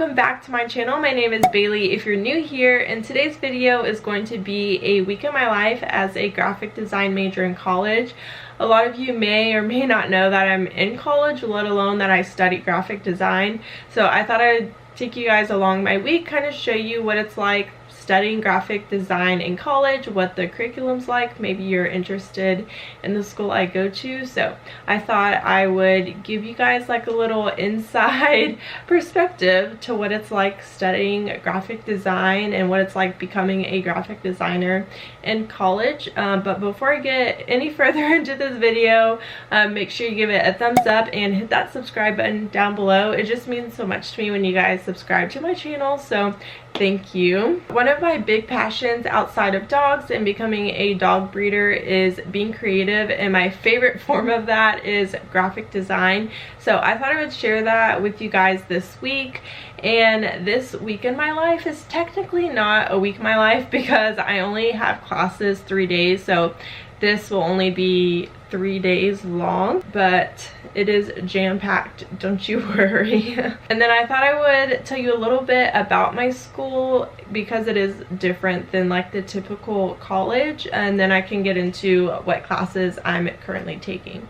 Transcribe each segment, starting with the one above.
welcome back to my channel. My name is Bailey if you're new here, and today's video is going to be a week in my life as a graphic design major in college. A lot of you may or may not know that I'm in college, let alone that I study graphic design. So I thought I'd take you guys along my week, kind of show you what it's like studying graphic design in college, what the curriculum's like. Maybe you're interested in the school I go to, so I thought I would give you guys like a little inside perspective to what it's like studying graphic design and what it's like becoming a graphic designer in college. But before I get any further into this video, make sure you give it a thumbs up and hit that subscribe button down below. It just means so much to me when you guys subscribe to my channel, so thank you. One of my big passions outside of dogs and becoming a dog breeder is being creative, and my favorite form of that is graphic design. So I thought I would share that with you guys this week. And this week in my life is technically not a week in my life because I only have classes 3 days, so this will only be 3 days long, but it is jam-packed, don't you worry. And then I thought I would tell you a little bit about my school because it is different than like the typical college, and then I can get into what classes I'm currently taking.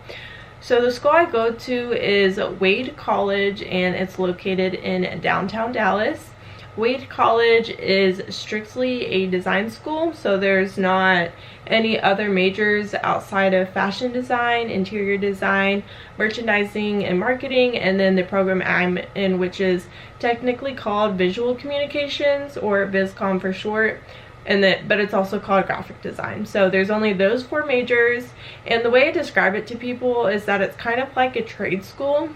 So the school I go to is Wade College, and it's located in downtown Dallas. Wade College is strictly a design school, so there's not any other majors outside of fashion design, interior design, merchandising, and marketing, and then the program I'm in, which is technically called visual communications, or VisCom for short, but it's also called graphic design. So there's only those 4 majors, and the way I describe it to people is that it's kind of like a trade school.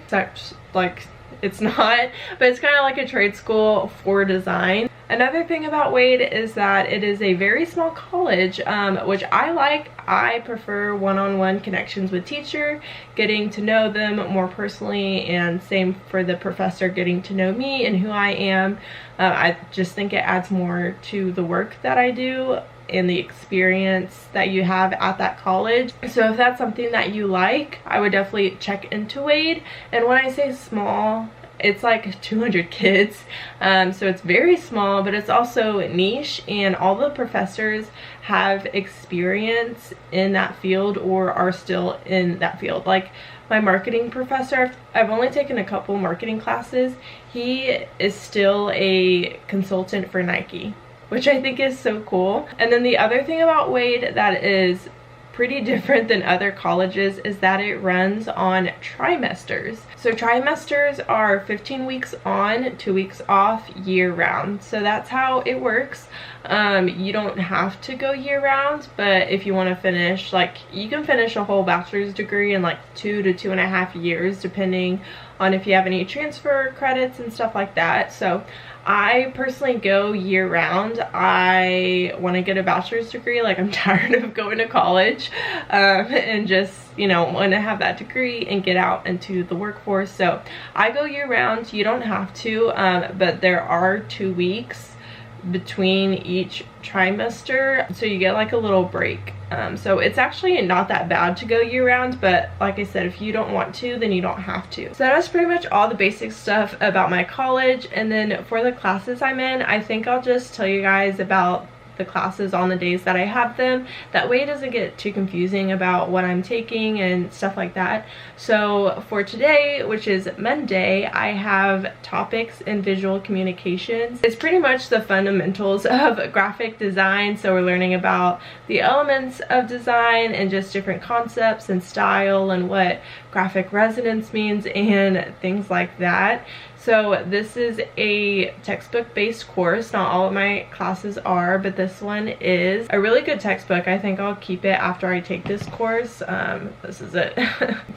It's not, but it's kind of like a trade school for design. Another thing about Wade is that it is a very small college, which I like. I prefer one-on-one connections with teacher, getting to know them more personally, and same for the professor getting to know me and who I am. I just think it adds more to the work that I do and the experience that you have at that college. So if that's something that you like, I would definitely check into Wade. And when I say small, it's like 200 kids, so it's very small, but it's also niche, and all the professors have experience in that field or are still in that field. Like my marketing professor, I've only taken a couple marketing classes. He is still a consultant for Nike, which I think is so cool. And then the other thing about Wade that is pretty different than other colleges is that it runs on trimesters. So trimesters are 15 weeks on, 2 weeks off, year round. So that's how it works. You don't have to go year round, but if you want to finish, like, you can finish a whole bachelor's degree in like 2 to 2.5 years, depending on if you have any transfer credits and stuff like that. So I personally go year round. I want to get a bachelor's degree. Like, I'm tired of going to college and just, you know, want to have that degree and get out into the workforce. So I go year round. You don't have to, but there are 2 weeks between each trimester, so you get like a little break. So it's actually not that bad to go year round, but like I said, if you don't want to, then you don't have to. So that's pretty much all the basic stuff about my college. And then for the classes I'm in, I think I'll just tell you guys about the classes on the days that I have them. That way it doesn't get too confusing about what I'm taking and stuff like that. So for today, which is Monday, I have topics in visual communications. It's pretty much the fundamentals of graphic design. So we're learning about the elements of design and just different concepts and style and what graphic resonance means and things like that. So this is a textbook-based course. Not all of my classes are, but this one is a really good textbook. I think I'll keep it after I take this course. This is it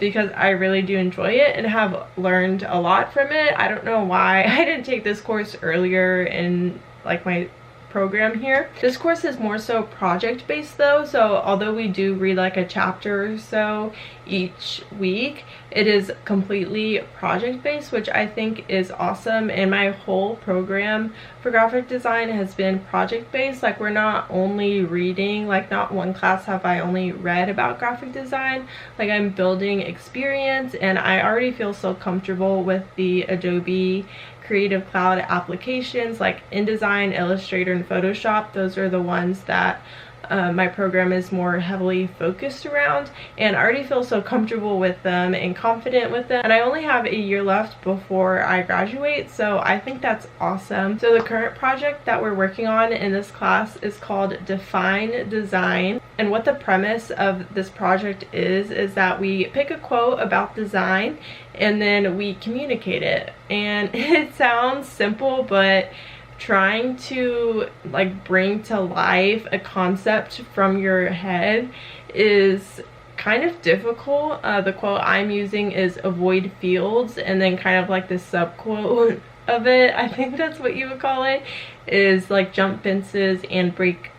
because I really do enjoy it and have learned a lot from it. I don't know why I didn't take this course earlier in like my program here. This course is more so project based though, so although we do read like a chapter or so each week, it is completely project based, which I think is awesome. And my whole program for graphic design has been project based. Like, we're not only reading, like not one class have I only read about graphic design. Like, I'm building experience, and I already feel so comfortable with the Adobe Creative Cloud applications like InDesign, Illustrator, and Photoshop. Those are the ones that my program is more heavily focused around, and I already feel so comfortable with them and confident with them, and I only have a year left before I graduate, so I think that's awesome. So the current project that we're working on in this class is called Define Design, and what the premise of this project is that we pick a quote about design and then we communicate it. And it sounds simple, but trying to like bring to life a concept from your head is kind of difficult. The quote I'm using is avoid fields, and then kind of like the subquote of it, I think that's what you would call it, is like jump fences and break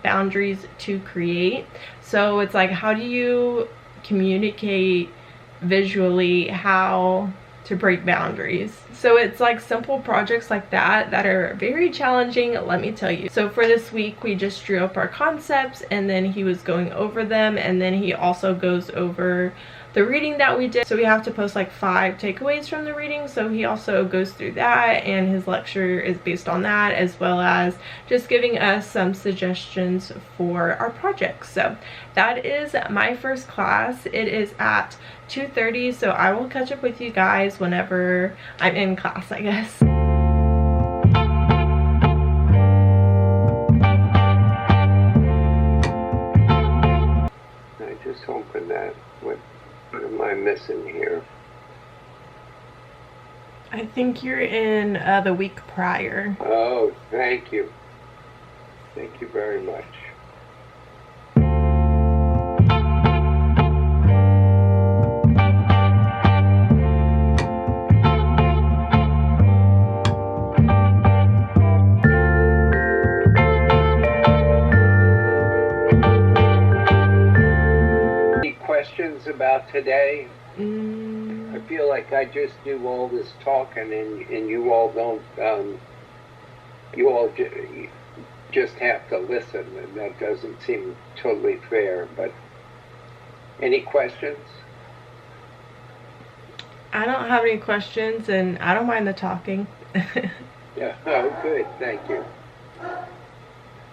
boundaries to create. So it's like, how do you communicate visually how to break boundaries? So it's like simple projects like that that are very challenging, let me tell you. So for this week we just drew up our concepts, and then he was going over them, and then he also goes over the reading that we did. So we have to post like 5 takeaways from the reading, so he also goes through that, and his lecture is based on that, as well as just giving us some suggestions for our projects. So that is my first class. It is at 2:30, so I will catch up with you guys whenever I'm in class, I guess. I just opened that. What am I missing here? I think you're in the week prior. Oh, thank you. Thank you very much. Questions about today? I feel like I just do all this talking, and you all don't. You all just have to listen, and that doesn't seem totally fair. But any questions? I don't have any questions, and I don't mind the talking. Yeah. Oh, good. Thank you.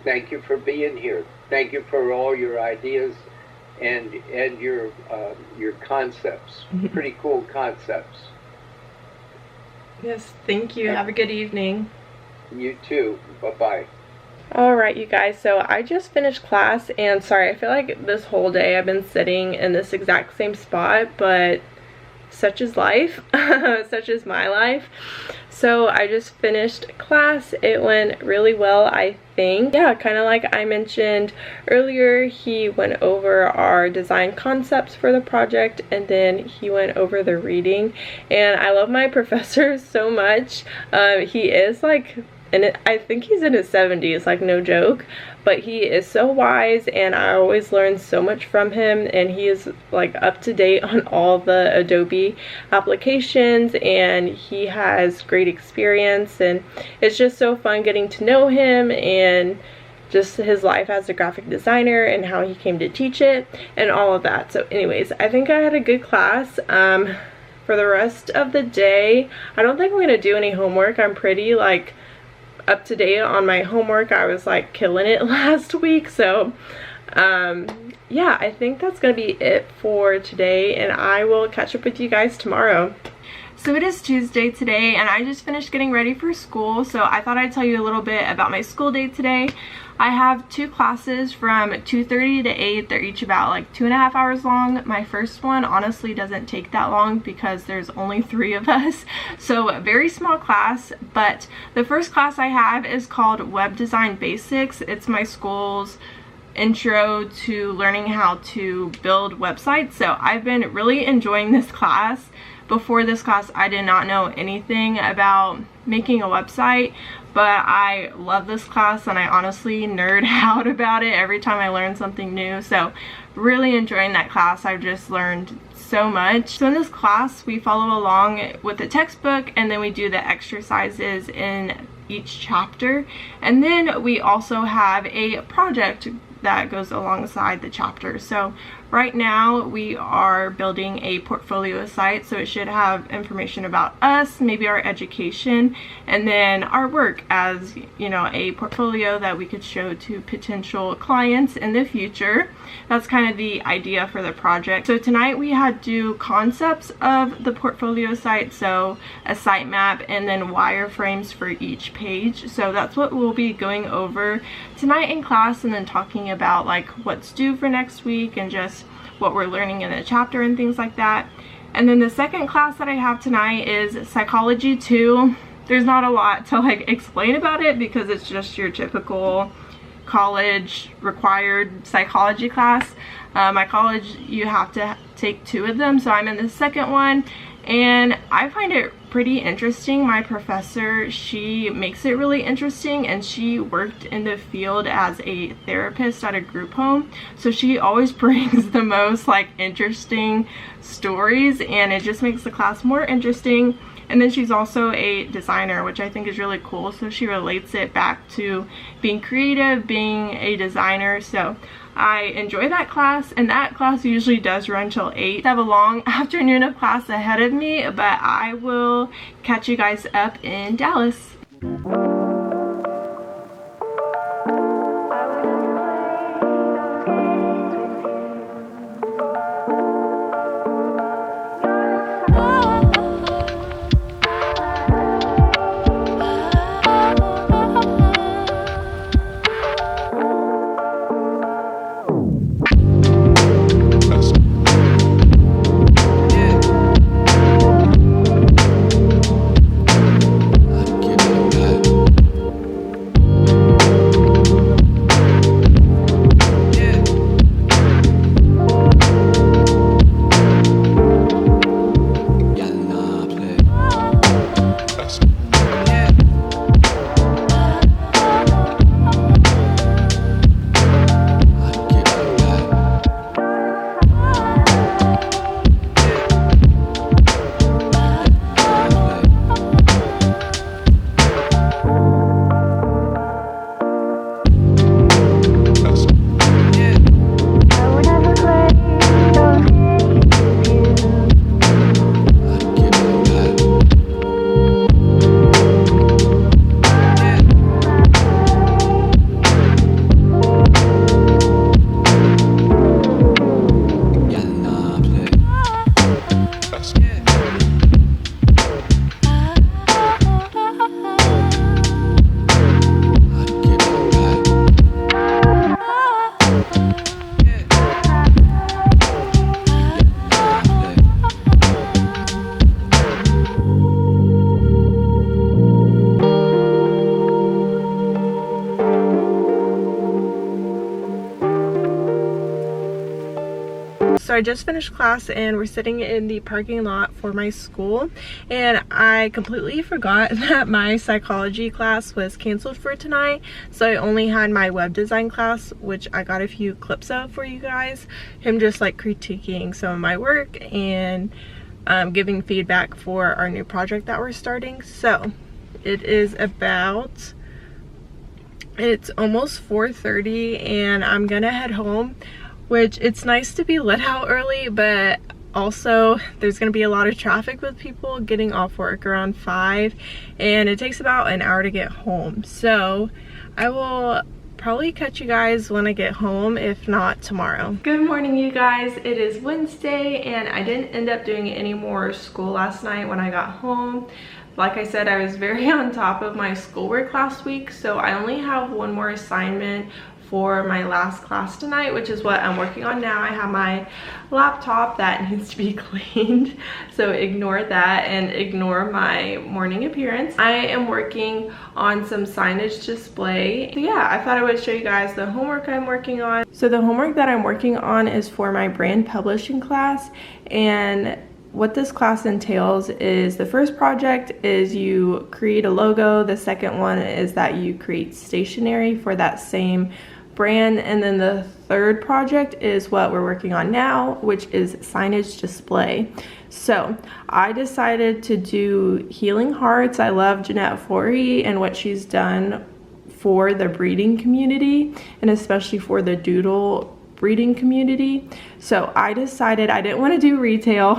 Thank you for being here. Thank you for all your ideas and your concepts. Pretty cool concepts. Yes, thank you. Have a good evening. You too. Bye-bye. Alright, you guys, so I just finished class, and sorry, I feel like this whole day I've been sitting in this exact same spot, but such is life. Such is my life. So I just finished class. It went really well, I think. Yeah, kind of like I mentioned earlier, he went over our design concepts for the project, and then he went over the reading. And I love my professor so much. He is like, and I think he's in his 70s, like no joke, but he is so wise, and I always learn so much from him, and he is like up to date on all the Adobe applications, and he has great experience, and it's just so fun getting to know him and just his life as a graphic designer and how he came to teach it and all of that. So anyways, I think I had a good class. For the rest of the day, I don't think I'm gonna do any homework. I'm pretty like up to date on my homework. I was like killing it last week, so yeah, I think that's gonna be it for today, and I will catch up with you guys tomorrow. So it is Tuesday today, and I just finished getting ready for school, so I thought I'd tell you a little bit about my school day today. I have 2 classes from 2:30 to 8. They're each about like 2.5 hours long. My first one honestly doesn't take that long because there's only 3 of us. So a very small class, but the first class I have is called Web Design Basics. It's my school's intro to learning how to build websites. So I've been really enjoying this class. Before this class, I did not know anything about making a website, but I love this class, and I honestly nerd out about it every time I learn something new. So really enjoying that class. I've just learned so much. So in this class, we follow along with the textbook, and then we do the exercises in each chapter, and then we also have a project that goes alongside the chapter. So Right now we are building a portfolio site, so it should have information about us, maybe our education, and then our work as, you know, a portfolio that we could show to potential clients in the future. That's kind of the idea for the project. So tonight we had to do concepts of the portfolio site, so a sitemap and then wireframes for each page. So that's what we'll be going over tonight in class, and then talking about like what's due for next week and just what we're learning in the chapter and things like that. And then the second class that I have tonight is Psychology 2. There's not a lot to like explain about it because it's just your typical college required psychology class. My college, you have to take 2 of them, so I'm in the second one, and I find it pretty interesting. My professor, she makes it really interesting, and she worked in the field as a therapist at a group home, so she always brings the most like interesting stories, and it just makes the class more interesting. And then she's also a designer, which I think is really cool, so she relates it back to being creative, being a designer. So I enjoy that class, and that class usually does run till 8. I have a long afternoon of class ahead of me, but I will catch you guys up in Dallas. So I just finished class and we're sitting in the parking lot for my school, and I completely forgot that my psychology class was canceled for tonight, so I only had my web design class, which I got a few clips of for you guys, him just like critiquing some of my work and giving feedback for our new project that we're starting. So it is it's almost 4:30 and I'm gonna head home, which it's nice to be let out early, but also there's gonna be a lot of traffic with people getting off work around 5, and it takes about an hour to get home. So I will probably catch you guys when I get home, if not tomorrow. Good morning, you guys. It is Wednesday and I didn't end up doing any more school last night when I got home. Like I said, I was very on top of my schoolwork last week, so I only have one more assignment for my last class tonight, which is what I'm working on now. I have my laptop that needs to be cleaned, so ignore that and ignore my morning appearance. I am working on some signage display. So yeah, I thought I would show you guys the homework I'm working on. So the homework that I'm working on is for my brand publishing class, and what this class entails is the first project is you create a logo, the second one is that you create stationery for that same brand, and then the third project is what we're working on now, which is signage display. So I decided to do Healing Hearts. I love Jeanette Forey and what she's done for the breeding community, and especially for the doodle reading community. So I decided I didn't want to do retail.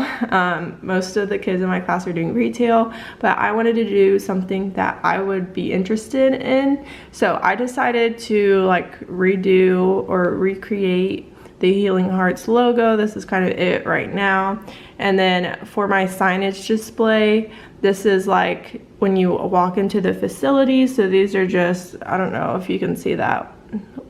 Most of the kids in my class are doing retail, but I wanted to do something that I would be interested in. So I decided to like redo or recreate the Healing Hearts logo. This is kind of it right now. And then for my signage display, this is like when you walk into the facility. So these are just, I don't know if you can see that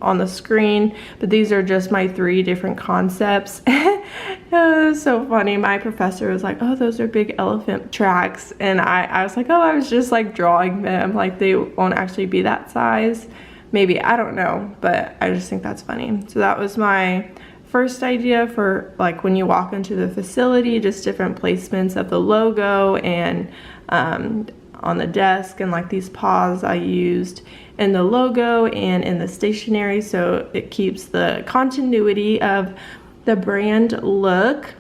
on the screen, but these are just my 3 different concepts. It was so funny. My professor was like, oh, those are big elephant tracks. And I was like, oh, I was just like drawing them. Like they won't actually be that size. Maybe, I don't know, but I just think that's funny. So that was my first idea for like when you walk into the facility, just different placements of the logo and on the desk, and like these paws I used in the logo and in the stationery, so it keeps the continuity of the brand look.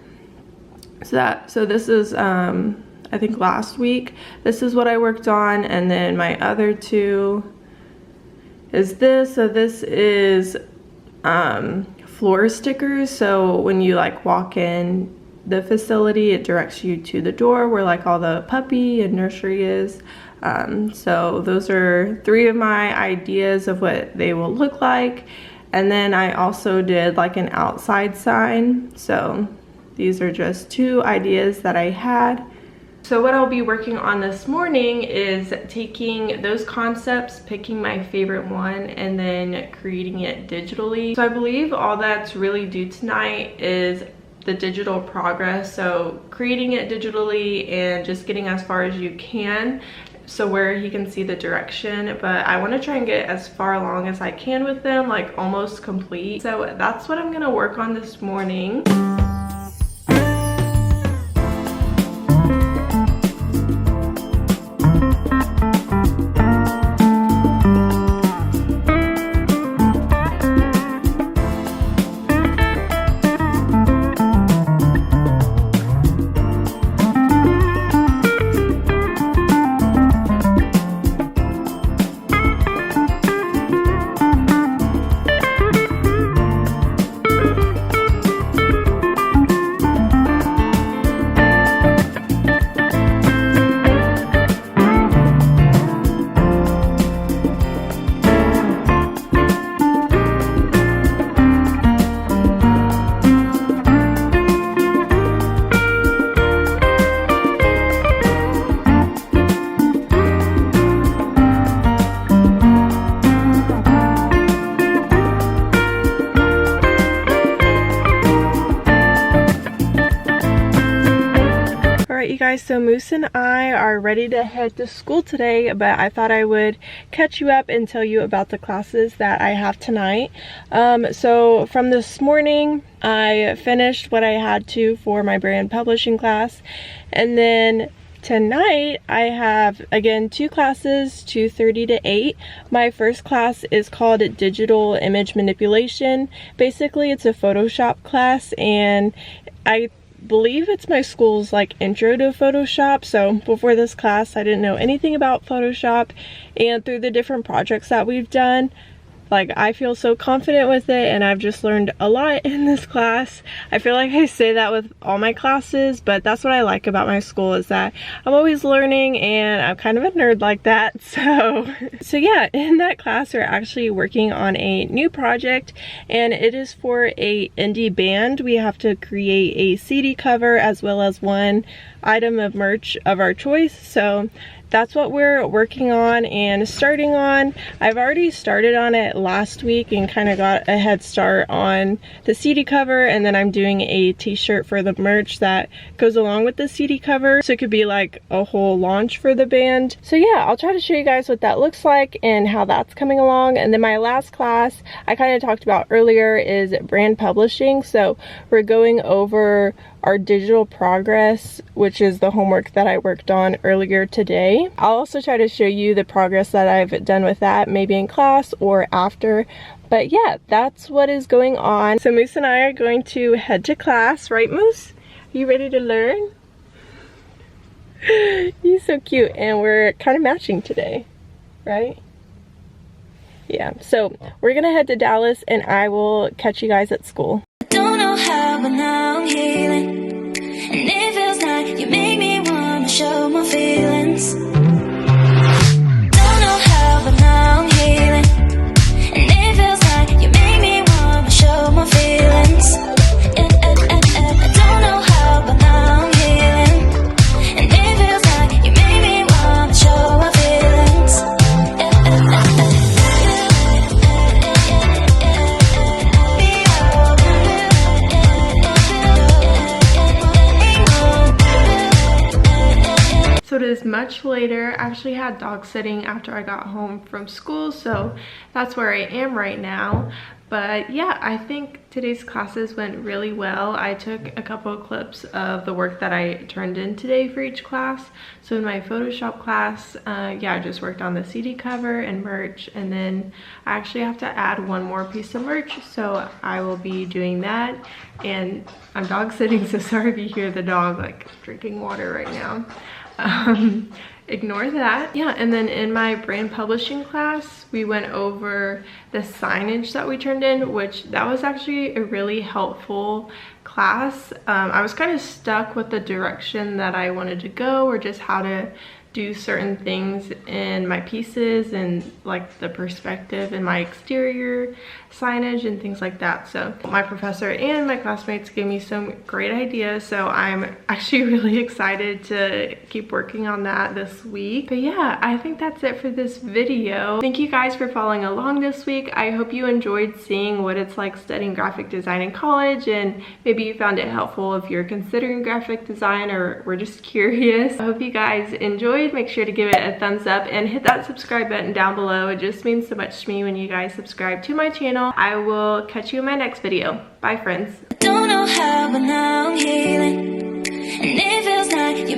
So this is I think last week, this is what I worked on, and then my other 2 is this. So this is floor stickers. So when you like walk in the facility, it directs you to the door where like all the puppy and nursery is. So those are 3 of my ideas of what they will look like. And then I also did like an outside sign. So these are just 2 ideas that I had. So what I'll be working on this morning is taking those concepts, picking my favorite one, and then creating it digitally. So I believe all that's really due tonight is the digital progress. So creating it digitally and just getting as far as you can, so where he can see the direction. But I want to try and get as far along as I can with them, like almost complete. So that's what I'm gonna work on this morning. You guys, so Moose and I are ready to head to school today, but I thought I would catch you up and tell you about the classes that I have tonight. So from this morning, I finished what I had to for my brand publishing class, and then tonight I have again 2 classes, 2:30 to 8. My first class is called Digital Image Manipulation. Basically it's a Photoshop class, and I believe it's my school's like intro to Photoshop. So before this class I didn't know anything about Photoshop, and through the different projects that we've done, like I feel so confident with it, and I've just learned a lot in this class. I feel like I say that with all my classes, but that's what I like about my school, is that I'm always learning, and I'm kind of a nerd like that. So yeah, in that class we're actually working on a new project, and it is for a indie band. We have to create a CD cover as well as one item of merch of our choice. So that's what we're working on and starting on. I've already started on it last week and kind of got a head start on the CD cover, and then I'm doing a t-shirt for the merch that goes along with the CD cover, so it could be like a whole launch for the band. So yeah, I'll try to show you guys what that looks like and how that's coming along. And then my last class I kind of talked about earlier is brand publishing. So we're going over our digital progress, which is the homework that I worked on earlier today. I'll also try to show you the progress that I've done with that, maybe in class or after. But yeah, that's what is going on. So Moose and I are going to head to class, right Moose? Are you ready to learn? He's so cute, and we're kind of matching today, right? Yeah, so we're gonna head to Dallas and I will catch you guys at school. Don't know how, but now I'm healing, and it feels like you make me wanna show my feelings. Don't know how, but now I'm healing, and it feels like you make me wanna show my feelings. I don't know how, but now I'm healing, and it feels like you make me wanna show my feelings. So it is much later. I actually had dog sitting after I got home from school, so that's where I am right now. But yeah, I think today's classes went really well. I took a couple of clips of the work that I turned in today for each class. So in my Photoshop class, yeah, I just worked on the CD cover and merch, and then I actually have to add one more piece of merch, so I will be doing that. And I'm dog sitting, so sorry if you hear the dog like drinking water right now. Ignore that. Yeah, and then in my brand publishing class, we went over the signage that we turned in, which that was actually a really helpful class. I was kind of stuck with the direction that I wanted to go, or just how to do certain things in my pieces and like the perspective in my exterior signage and things like that. So my professor and my classmates gave me some great ideas, so I'm actually really excited to keep working on that this week. But yeah, I think that's it for this video. Thank you guys for following along this week. I hope you enjoyed seeing what it's like studying graphic design in college, and maybe you found it helpful if you're considering graphic design or were just curious. I hope you guys enjoyed. Make sure to give it a thumbs up and hit that subscribe button down below. It just means so much to me when you guys subscribe to my channel. I will catch you in my next video. Bye, friends. Don't know how, but now I'm healing, and it feels like you